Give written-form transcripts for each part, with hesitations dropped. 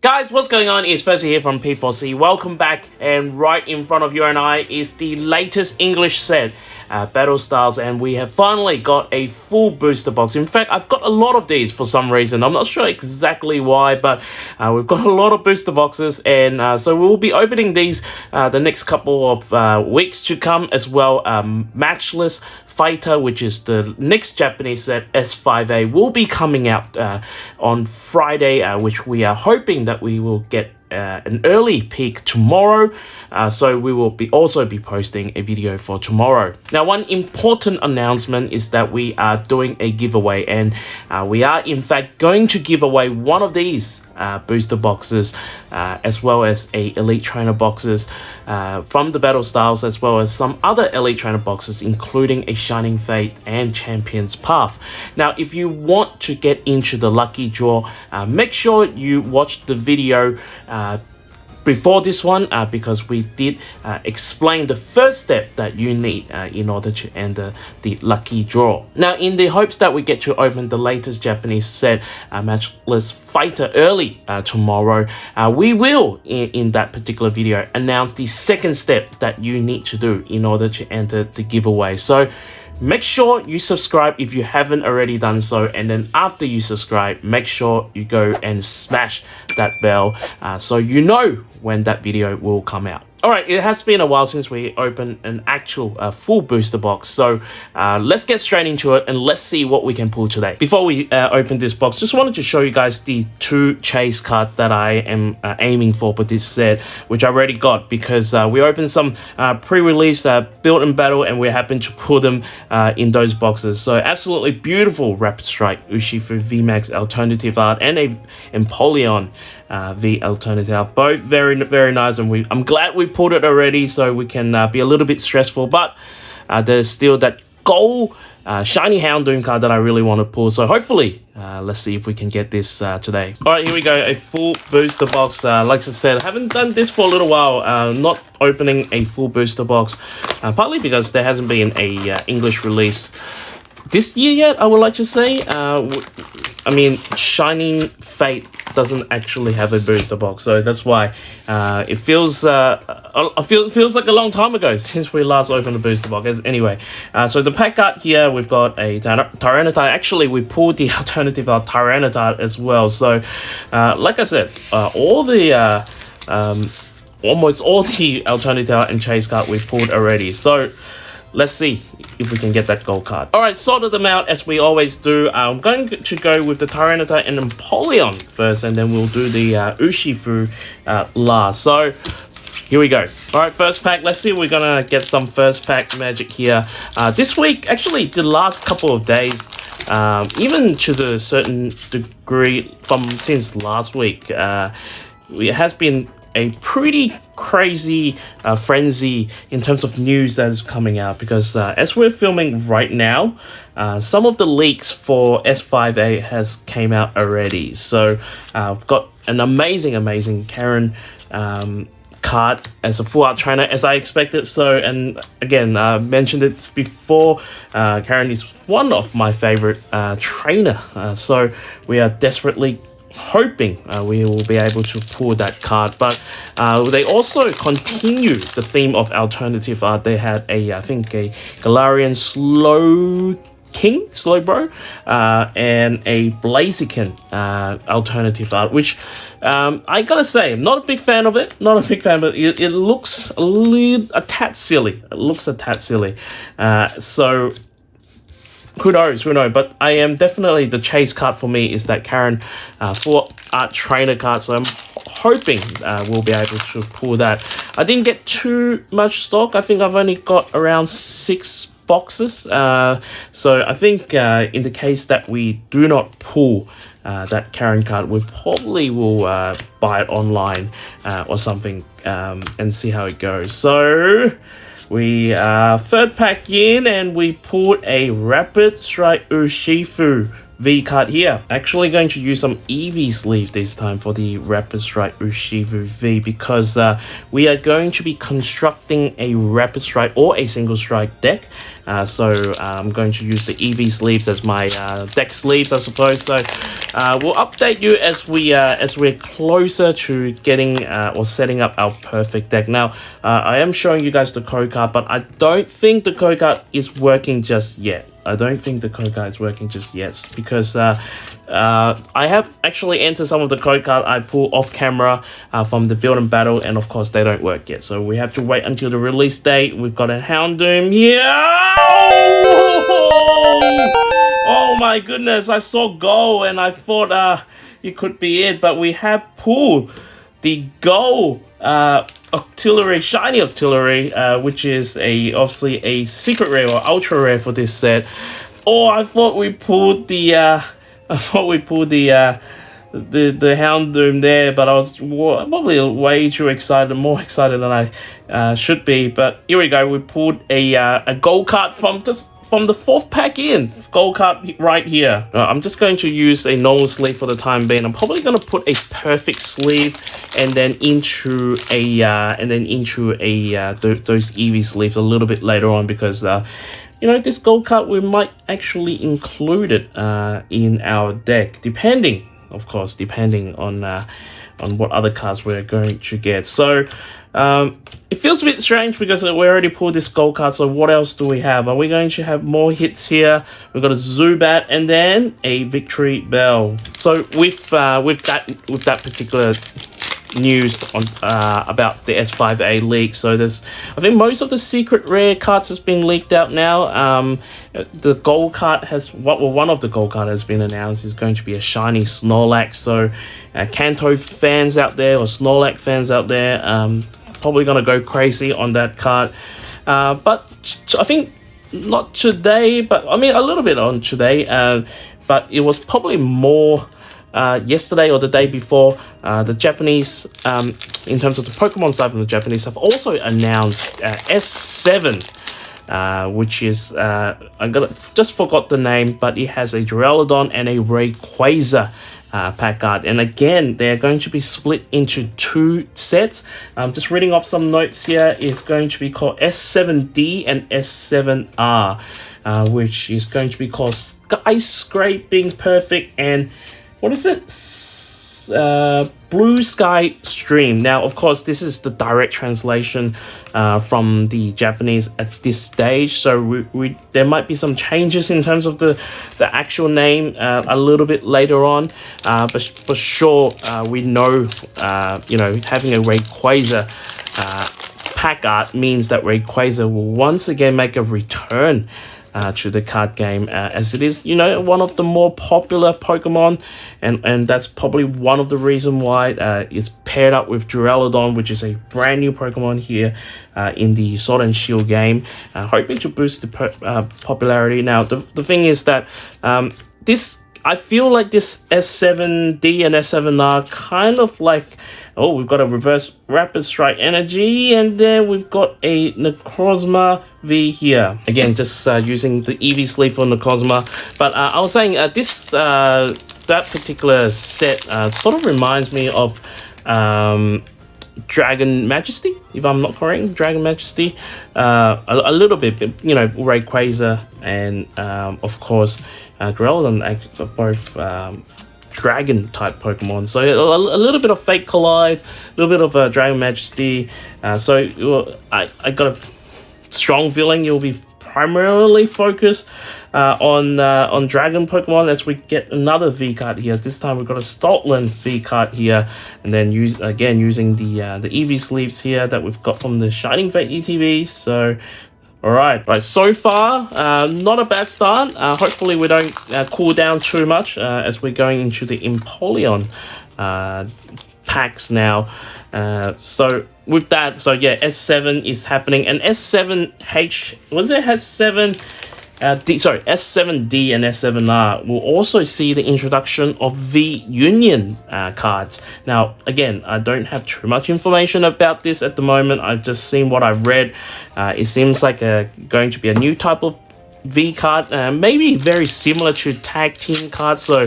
Guys, what's going on? It's Percy here from P4C. Welcome back, and right in front of you and I is the latest English set, Battle Styles, and we have finally got a full booster box. In fact, I've got a lot of these for some reason. I'm not sure exactly why, but we've got a lot of booster boxes, and so we'll be opening these the next couple of weeks to come as well. Matchless Fighter, which is the next Japanese set, S5A, will be coming out on Friday, which we are hoping that we will get an early peek tomorrow, so we will also be posting a video for tomorrow. Now, one important announcement is that we are doing a giveaway, and we are in fact going to give away one of these booster boxes, as well as a Elite Trainer boxes from the Battle Styles, as well as some other Elite Trainer boxes, including a Shining Fate and Champion's Path. Now, if you want to get into the lucky draw, make sure you watch the video before this one, because we did explain the first step that you need in order to enter the lucky draw. Now, in the hopes that we get to open the latest Japanese set, Matchless Fighter, early tomorrow, we will, in that particular video, announce the second step that you need to do in order to enter the giveaway. So make sure you subscribe if you haven't already done so, and then after you subscribe, make sure you go and smash that bell so you know when that video will come out. Alright, it has been a while since we opened an actual full booster box, so let's get straight into it and let's see what we can pull today. Before we open this box, just wanted to show you guys the two chase cards that I am aiming for this set, which I already got because we opened some pre-release build and battle, and we happened to pull them in those boxes. So absolutely beautiful Rapid Strike Urshifu VMAX alternative art and a Empoleon V alternative art, both very nice, and I'm glad we pulled it already so we can be a little bit stressful, but there's still that gold shiny Houndoom card that I really want to pull, so hopefully let's see if we can get this today. Alright, here we go, a full booster box. Like I said, I haven't done this for a little while, not opening a full booster box, partly because there hasn't been a English release this year yet, I would like to say. I mean, Shining Fate doesn't actually have a booster box, so that's why it feels feels like a long time ago since we last opened the booster box. Anyway, so the pack art here, we've got a Tyranitar. Actually, we pulled the alternative Tyranitar as well. So, like I said, all the almost all the alternative and chase card we pulled already. So let's see if we can get that gold card. Alright, sorted them out as we always do. I'm going to go with the Tyranitar and Empoleon first, and then we'll do the Urshifu last. So here we go. Alright, first pack. Let's see if we're gonna get some first pack magic here. This week, actually the last couple of days, even to the certain degree from since last week, it has been a pretty crazy frenzy in terms of news that is coming out, because as we're filming right now, some of the leaks for S5A has came out already. So I've got an amazing Karen card as a full art trainer, as I expected. So, and again, mentioned it before, Karen is one of my favorite trainer, so we are desperately hoping we will be able to pull that card. But they also continue the theme of alternative art. They had I think a Galarian Slowbro, and a Blaziken alternative art, which I gotta say, I'm not a big fan of it. But it looks a tad silly. So who knows, but I am definitely, the chase card for me is that Karen full art trainer card, so I'm hoping we'll be able to pull that. I didn't get too much stock. I think I've only got around 6 boxes, so I think in the case that we do not pull that Karen card, we probably will buy it online or something, and see how it goes. So we third pack in, and we pulled a Rapid Strike Urshifu V card here. Actually going to use some EV sleeve this time for the Rapid Strike Urshifu V, because we are going to be constructing a Rapid Strike or a Single Strike deck. So I'm going to use the EV sleeves as my deck sleeves, I suppose. So we'll update you as we're closer to getting or setting up our perfect deck. Now I am showing you guys the code card, but I don't think the code card is working just yet. Because I have actually entered some of the code card I pulled off camera from the build and battle, and of course they don't work yet. So we have to wait until the release date. We've got a Houndoom here. Oh my goodness, I saw Go and I thought it could be it, but we have pulled the Go Octillery, Shiny Octillery, which is obviously a secret rare or ultra rare for this set. Oh, I thought we pulled the Houndoom there, but I was probably way too excited, more excited than I should be. But here we go, we pulled a gold card from the 4th pack in. Gold card right here. I'm just going to use a normal sleeve for the time being. I'm probably going to put a perfect sleeve and then into those EV sleeves a little bit later on, because you know, this gold card we might actually include it in our deck, depending on what other cards we're going to get. So it feels a bit strange because we already pulled this gold card. So what else do we have? Are we going to have more hits here? We've got a Zubat and then a Victory Bell. So with that particular news on about the S5A leak, so I think most of the secret rare cards has been leaked out now. The gold card one of the gold card has been announced is going to be a shiny Snorlax. So Kanto fans out there or Snorlax fans out there, probably gonna go crazy on that card. But I think not today, but I mean a little bit on today, but it was probably more yesterday or the day before. The Japanese, in terms of the Pokemon side from the Japanese, have also announced S7, which is just forgot the name, but it has a Duraludon and a Rayquaza pack art. And again, they're going to be split into 2 sets. Just reading off some notes here, is going to be called S7D and S7R, which is going to be called Skyscraping Perfect and what is it? Blue Sky Stream. Now, of course, this is the direct translation from the Japanese at this stage. So there might be some changes in terms of the actual name a little bit later on. But for sure, we know, you know, having a Rayquaza pack art means that Rayquaza will once again make a return to the card game, as it is, you know, one of the more popular Pokemon, and that's probably one of the reasons why it's paired up with Duraludon, which is a brand new Pokemon here in the Sword and Shield game, hoping to boost the popularity. Now, the thing is that I feel like this S7D and S7R kind of like, oh, we've got a reverse Rapid Strike Energy, and then we've got a Necrozma V here. Again, just using the EV sleeve for Necrozma. But I was saying that particular set sort of reminds me of Dragon Majesty, if I'm not correct. Dragon Majesty, a little bit, you know, Rayquaza and of course Duraludon are both dragon type Pokemon, so a little bit of Fate Collide, a little bit of Dragon Majesty. So I got a strong feeling you'll be primarily focused on Dragon Pokemon as we get another V card here. This time we've got a Stoutland V card here, and then using the EV sleeves here that we've got from the Shining Fate ETB. So right, so far, not a bad start. Hopefully we don't cool down too much as we're going into the Empoleon packs now. So with that, so yeah, S7 is happening, and S7H, was it S7? S7D and S7R will also see the introduction of V Union cards. Now, again, I don't have too much information about this at the moment. I've just seen what I've read. It seems like going to be a new type of V card, maybe very similar to tag team cards. So,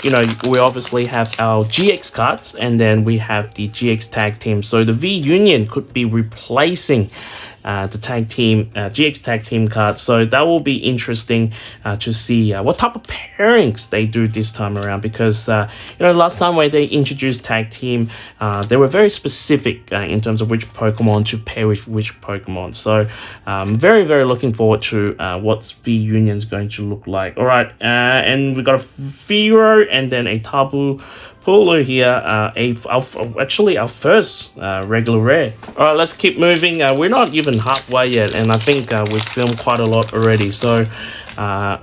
you know, we obviously have our GX cards, and then we have the GX tag team. So the V Union could be replacing the tag team, GX tag team cards. So that will be interesting to see what type of pairings they do this time around, because you know, last time when they introduced tag team, they were very specific in terms of which Pokemon to pair with which Pokemon. So very looking forward to what V Union is going to look like. All right, and we got a Fearow and then a Tapu Pulu here, actually our first regular rare. All right, let's keep moving. We're not even halfway yet, and I think we've filmed quite a lot already. So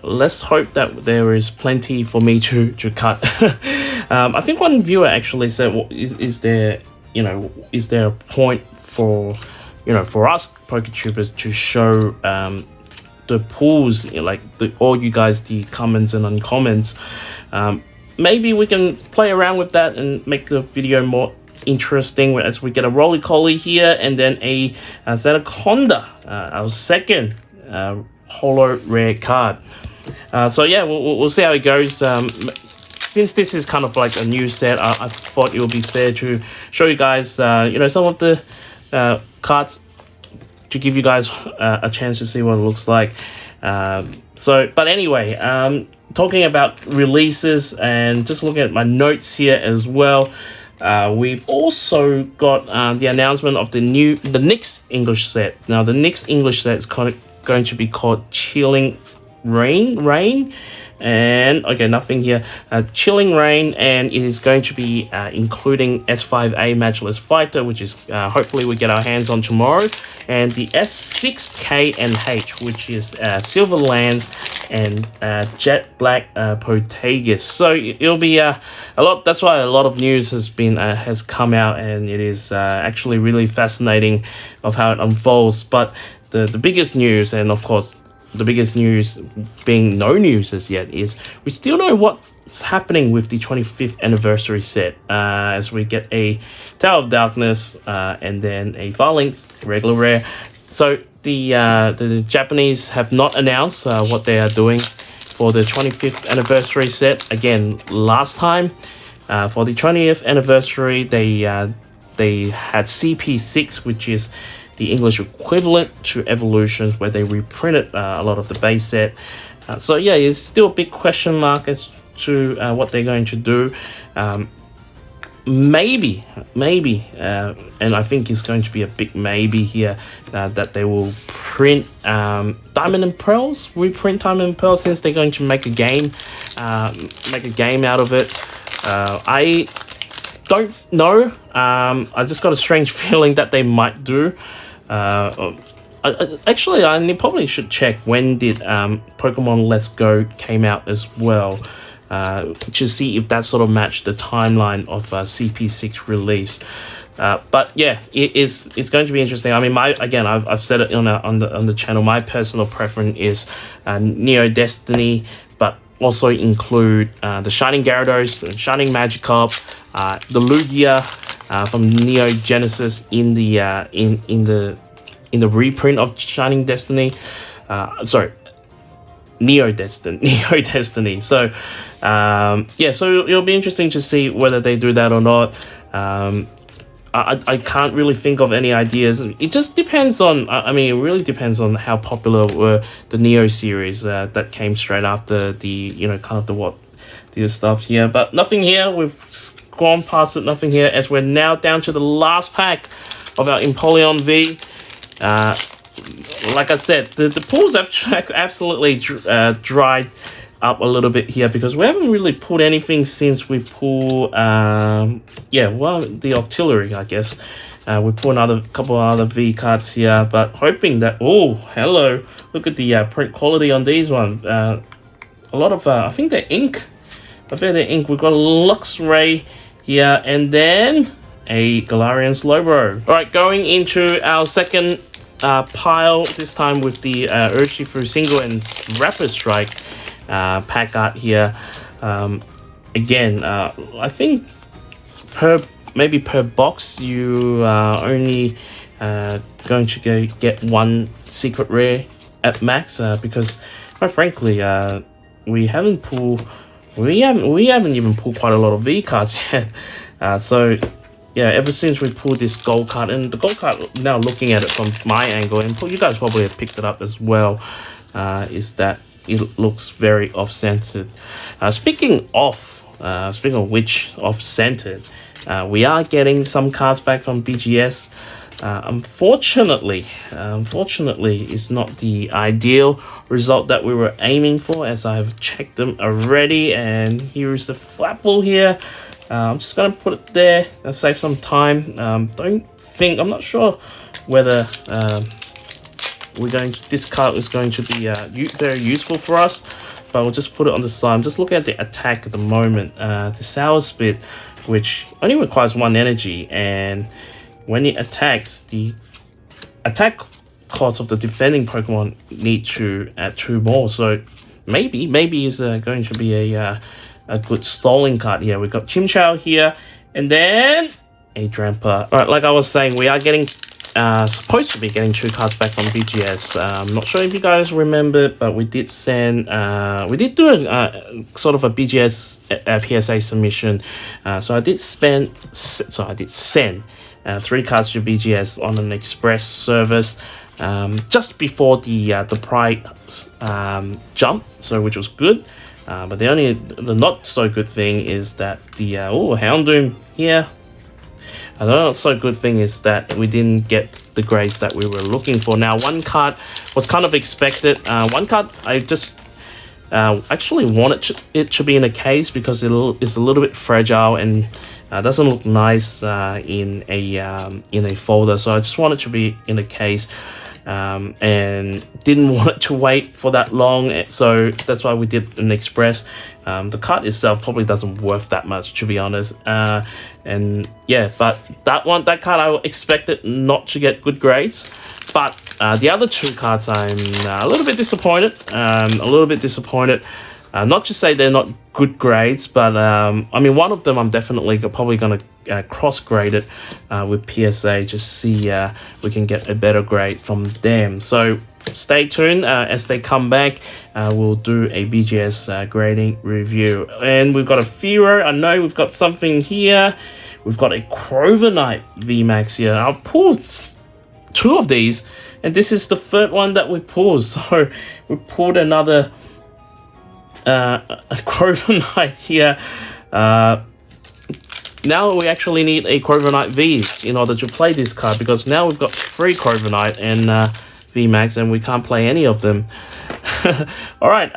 let's hope that there is plenty for me to cut. I think one viewer actually said, well, is there a point for, you know, for us PokeTubers to show the pools, you know, like all you guys, the comments and uncomments. Maybe we can play around with that and make the video more interesting as we get a Roly-Poly here, and then a Zennaconda, our second holo rare card. So yeah, we'll see how it goes. Since this is kind of like a new set, I thought it would be fair to show you guys, you know, some of the cards to give you guys a chance to see what it looks like. But anyway, talking about releases and just looking at my notes here as well, we've also got the announcement of the next English set. Now, the next English set is going to be called Chilling Reign. And okay, nothing here. Chilling Reign, and it is going to be including S5A Matchless Fighter, which is hopefully we get our hands on tomorrow, and the S6K and H, which is Silver Lance and Jet Black Protagus. So it'll be a lot. That's why a lot of news has come out, and it is actually really fascinating of how it unfolds. But the biggest news, and of course the biggest news being no news as yet, is we still know what's happening with the 25th anniversary set, as we get a Tower of Darkness and then a Phalanx regular rare. So the Japanese have not announced what they are doing for the 25th anniversary set. Again, last time for the 20th anniversary, they had CP6, which is the English equivalent to Evolutions, where they reprinted a lot of the base set. So yeah, it's still a big question mark as to what they're going to do. Maybe, and I think it's going to be a big maybe here, that they will print Diamond and Pearls, reprint Diamond and Pearls, since they're going to make a game out of it. I don't know. I just got a strange feeling that they might do. Actually, I probably should check when did Pokemon Let's Go came out as well, to see if that sort of matched the timeline of CP6 release. But yeah, it's going to be interesting. I mean, I've said it on the channel. My personal preference is Neo Destiny, but also include the Shining Gyarados, the Shining Magikarp, the Lugia from Neo Genesis in the reprint of Shining Destiny. Neo Destiny. So yeah, so it'll be interesting to see whether they do that or not. I can't really think of any ideas. It just depends on, I mean, it really depends on how popular were the Neo series that came straight after the, you know, kind of the stuff here. But nothing here. We've gone past it. Nothing here, as we're now down to the last pack of our Empoleon V. Like I said, the pools have absolutely dried up a little bit here, because we haven't really pulled anything since we pulled the Octillery, I guess. We pulled a couple of other V cards here, but hoping that, oh, hello, look at the print quality on these ones. A lot of I think they're ink. I think they're ink. We've got a Luxray here, and then a Galarian Slowbro. All right, going into our second pile, this time with the Urshifu Single and Rapid Strike pack art here. Again, I think maybe per box you are only going to get one secret rare at max because quite frankly we haven't even pulled quite a lot of V cards yet. So yeah, ever since we pulled this gold card, and the gold card, now looking at it from my angle, and you guys probably have picked it up as well, is that it looks very off-centered. Speaking of which, off-centered, we are getting some cards back from BGS. Unfortunately, it's not the ideal result that we were aiming for, as I've checked them already. And here is the Flapple here. I'm just gonna put it there and save some time. I'm not sure whether this card is going to be very useful for us, but we'll just put it on the side. I'm just looking at the attack at the moment. The Sour Spit, which only requires 1 energy, and when it attacks, the attack cost of the defending Pokemon need to add 2 more. So maybe it's going to be a good stalling card here. We've got Chimchar here, and then a Drampa. Alright, like I was saying, we are getting supposed to be getting 2 cards back from BGS. I'm not sure if you guys remember, but we did send we did do a sort of a BGS PSA submission. So I did send 3 cards to BGS on an express service just before the price jump, so which was good. But the not so good thing is that the Houndoom here. The not so good thing is that we didn't get the grades that we were looking for. Now, 1 card was kind of expected. 1 card I just actually wanted it to be in a case because it's a little bit fragile and doesn't look nice in a folder. So I just wanted to be in a case. And didn't want it to wait for that long, so that's why we did an express. The card itself probably doesn't worth that much, to be honest, and yeah, but that card I expected not to get good grades. But the other 2 cards I'm a little bit disappointed. Not to say they're not good grades, but I mean, one of them I'm definitely probably going to cross grade it with PSA, just see we can get a better grade from them. So stay tuned. As they come back, we'll do a BGS grading review. And we've got a Fearow. I know we've got something here. We've got a Corviknight VMAX here. I've pulled 2 of these, and this is the 3rd one that we pulled. So we pulled another a Corviknight here. Now we actually need a Corviknight V in order to play this card, because now we've got 3 Corviknight and VMAX, and we can't play any of them. Alright,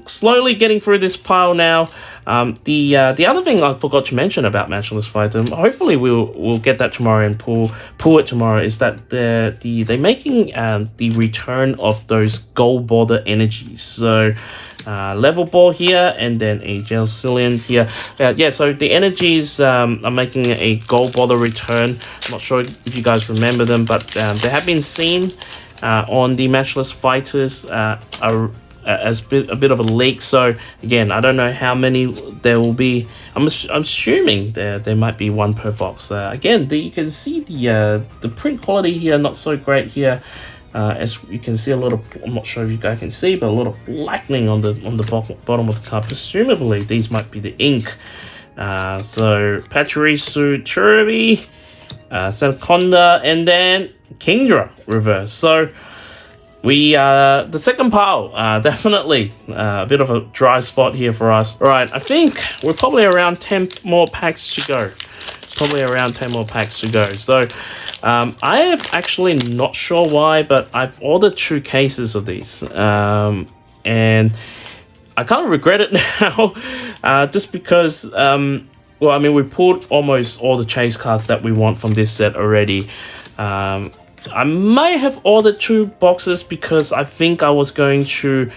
slowly getting through this pile now. The other thing I forgot to mention about Matchless Fighter, hopefully we'll get that tomorrow and pull it tomorrow, is that they're making the return of those gold border energies. So level ball here, and then a Jellicillion here. Yeah, so the energies are making a gold border return. I'm not sure if you guys remember them, but they have been seen on the Matchless Fighters as a bit of a leak. So again, I don't know how many there will be. I'm assuming there might be 1 per box. Again, you can see the print quality here not so great here. As you can see, a lot of, I'm not sure if you guys can see, but a lot of blackening on the bottom of the card. Presumably these might be the ink. So Pachirisu, Cherubi, Sandaconda, and then Kingdra reverse. So we the second pile, definitely a bit of a dry spot here for us. All right, I think we're probably around 10 more packs to go. So I am actually not sure why, but I've ordered 2 cases of these, and I kind of regret it now, just because well, I mean, we pulled almost all the chase cards that we want from this set already. I may have ordered 2 boxes because I think I was going to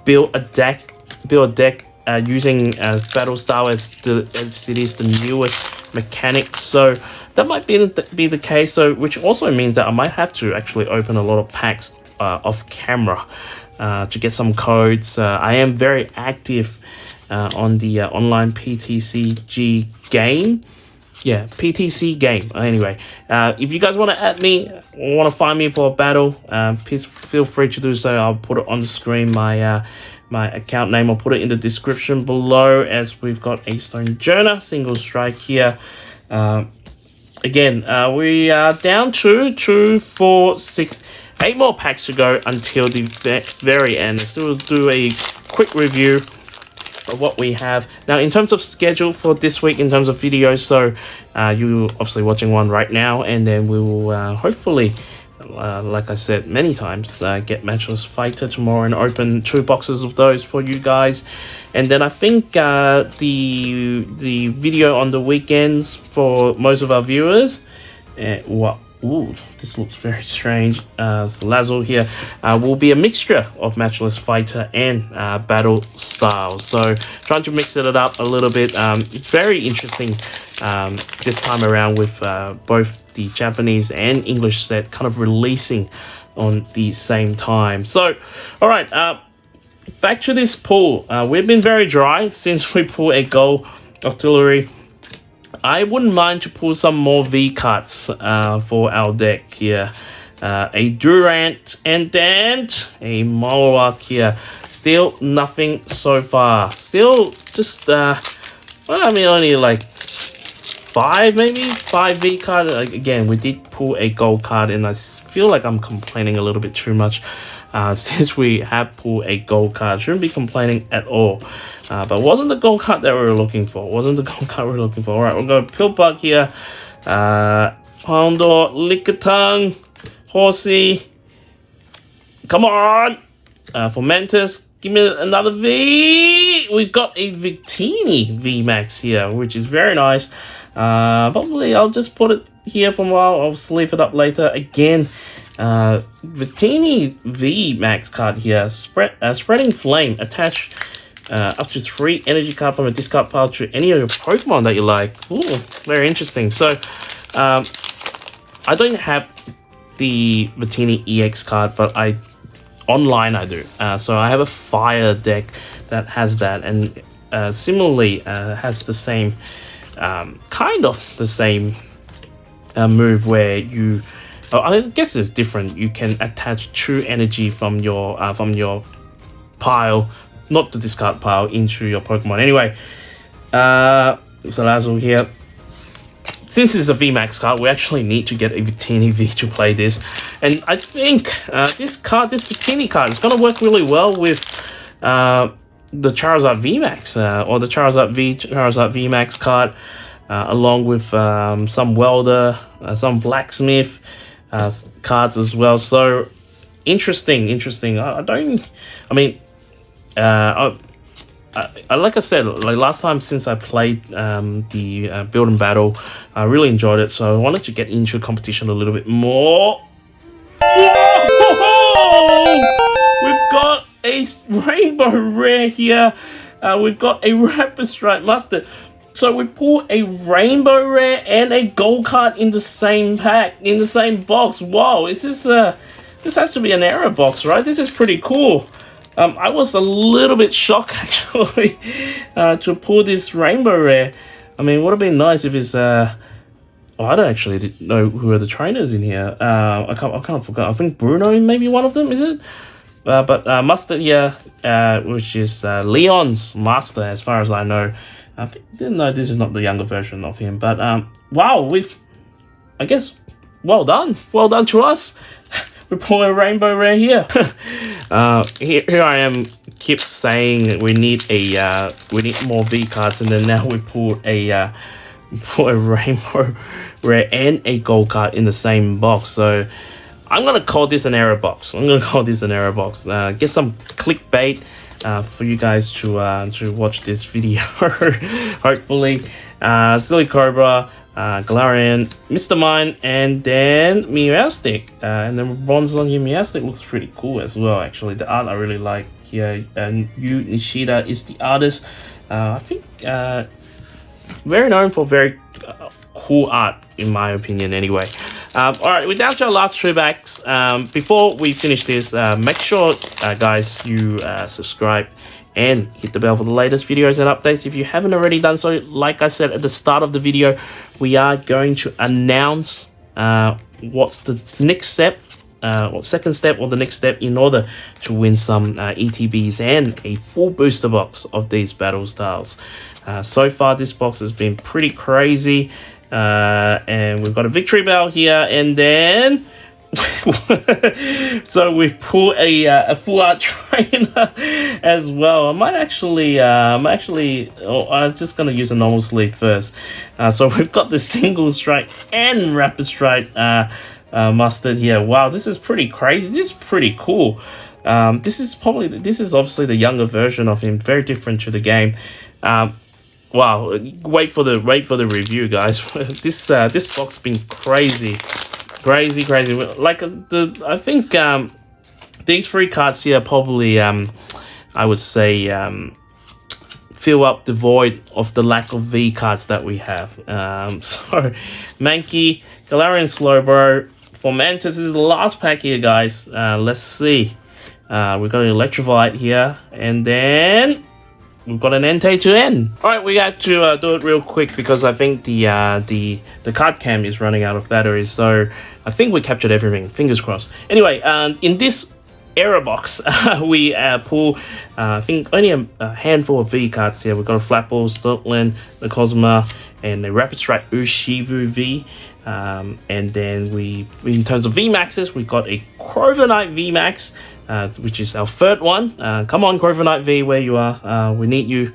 build a deck using Battlestar as it is the newest mechanic. So that might be the case. So which also means that I might have to actually open a lot of packs off camera to get some codes. I am very active on the online PTCG game. yeah, PTC game. Anyway, if you guys want to add me, want to find me for a battle, please feel free to do so. I'll put it on the screen, my account name. I'll put it in the description below, as we've got a Sojourner single strike here. Again, we are down to 2, 4, 6, 8 more packs to go until the very end. So we'll do a quick review of what we have now in terms of schedule for this week, in terms of videos. So you're obviously watching one right now, and then we will hopefully, like I said many times, get Matchless Fighter tomorrow and open 2 boxes of those for you guys. And then I think the video on the weekends for most of our viewers, ooh, this looks very strange. Salazzle here will be a mixture of Matchless Fighter and Battle Styles. So trying to mix it up a little bit. It's very interesting this time around with both the Japanese and English set kind of releasing on the same time. So, all right, back to this pull. We've been very dry since we pulled a Gold Artillery. I wouldn't mind to pull some more V cards for our deck here. A Durant and then a Marowak here. Still nothing so far. Still just, well, I mean, only like 5 V card. Like, again, we did pull a gold card, and I feel like I'm complaining a little bit too much. Since we have pulled a gold card, shouldn't be complaining at all. But it wasn't the gold card that we were looking for. All right, we'll go Pillbug here. Houndour, Lickitung, Horsey. Come on! For Mantis, give me another V. We've got a Victini VMAX here, which is very nice. Probably I'll just put it here for a while. I'll sleeve it up later. Again, Victini VMAX card here. Spreading Flame. Attach up to 3 energy card from a discard pile to any of your Pokemon that you like. Ooh, very interesting. So, I don't have the Victini EX card, but online I do. So I have a Fire deck that has that, and similarly has the same, kind of the same move where you, I guess it's different. You can attach true energy from your pile, not the discard pile, into your Pokemon. Anyway, Salazzle here. Since it's a VMAX card, we actually need to get a Victini V to play this. And I think this Victini card is going to work really well with the Charizard VMAX, or the Charizard VMAX card, along with some Welder, some Blacksmith cards as well. So interesting. Like I said, like last time since I played the Build and Battle, I really enjoyed it, so I wanted to get into competition a little bit more. Whoa! We've got a Rainbow Rare here. We've got a Rapid Strike Mustard. So we pulled a Rainbow Rare and a Gold card in the same pack, in the same box. Wow, is this this has to be an error box, right? This is pretty cool. I was a little bit shocked actually to pull this Rainbow Rare. I mean, would have been nice if it's I don't actually know who are the trainers in here. I kind of forgot. I think Bruno may be one of them, is it? But Mustard here, which is Leon's master, as far as I know. I didn't know this is not the younger version of him, but wow, I guess, well done to us. We pull a Rainbow Rare here. Here I am, keep saying we need more V cards, and then now we pull a Rainbow Rare and a Gold card in the same box. So I'm gonna call this an error box. Get some clickbait for you guys to watch this video. Hopefully, Silly Cobra, Galarian, Mr. Mime, and then Meowstic. And then bronze on your Meowstic looks pretty cool as well, actually. The art I really like here. And Yu Nishida is the artist. I think very known for very cool art, in my opinion, anyway. Alright, we're down to our last 3 packs. Before we finish this, make sure, guys, you subscribe and hit the bell for the latest videos and updates if you haven't already done so. Like I said at the start of the video, we are going to announce what's the next step, or second step, or the next step in order to win some ETBs and a full booster box of these battle styles. So far this box has been pretty crazy, and we've got a victory bell here, and then so we pull a full art trainer as well. I'm just gonna use a normal sleeve first. So we've got the single strike and rapid strike mustard here. Wow, this is pretty crazy. This is pretty cool. This is obviously the younger version of him, very different to the game. Wow, wait for the review, guys. This box has been crazy. Like I think these 3 cards here probably I would say fill up the void of the lack of V cards that we have. So Mankey, Galarian Slowbro, Fomantis, this is the last pack here, guys. Let's see. We've got an Electrovite here, and then we've got an Entei to end. All right, we got to do it real quick because I think the card cam is running out of batteries. So I think we captured everything. Fingers crossed. Anyway, in this error box, we pull I think only a handful of V cards here. We've got a Flapple, Sturtland, the Cosma, and a Rapid Strike Urshifu V. And then in terms of VMAXs, we've got a Corviknight VMAX, which is our 3rd one. Come on, Corviknight V, where you are. We need you.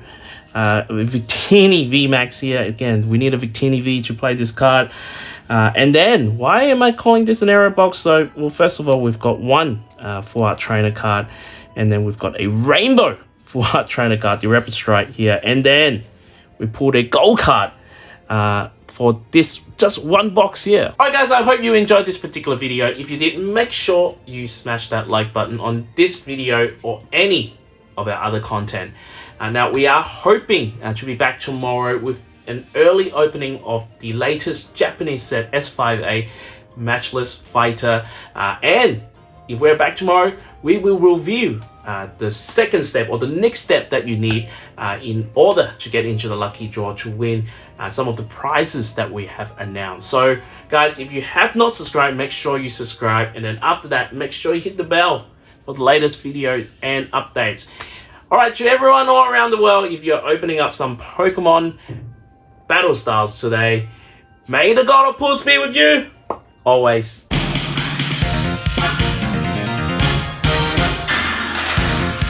Victini VMAX here. Again, we need a Victini V to play this card. And then, why am I calling this an error box? So, well, first of all, we've got one Full Art Trainer card, and then we've got a Rainbow Full Art Trainer card, the Rapid Strike here, and then we pulled a gold card for this just one box here. Alright guys, I hope you enjoyed this particular video. If you did, make sure you smash that like button on this video or any of our other content. Now we are hoping to be back tomorrow with an early opening of the latest Japanese set S5A Matchless Fighter, and if we're back tomorrow, we will review the second step, or the next step that you need in order to get into the lucky draw to win some of the prizes that we have announced. So guys, if you have not subscribed, make sure you subscribe, and then after that, make sure you hit the bell for the latest videos and updates. Alright, to everyone all around the world, if you're opening up some Pokemon Battle Styles today, may the God of Pulse be with you always.